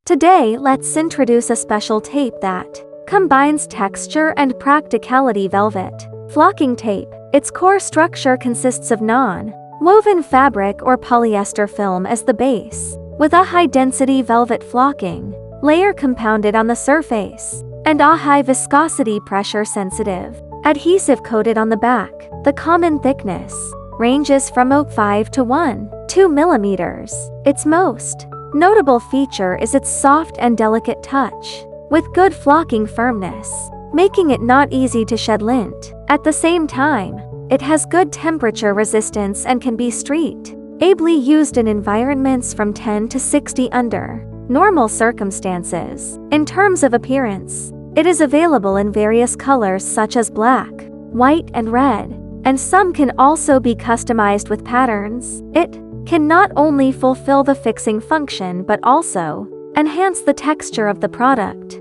Today, let's introduce a special tape that combines texture and practicality: velvet flocking tape. Its core structure consists of non-woven fabric or polyester film as the base, with a high-density velvet flocking layer compounded on the surface, and a high-viscosity pressure-sensitive adhesive coated on the back. The common thickness ranges from 0.5 to 1.2 millimeters. Its most notable feature is its soft and delicate touch, with good flocking firmness, making it not easy to shed lint. At the same time, it has good temperature resistance and can be street-ably used in environments from 10 to 60 under normal circumstances. In terms of appearance, it is available in various colors such as black, white, and red, and some can also be customized with patterns. It can not only fulfill the fixing function but also enhance the texture of the product.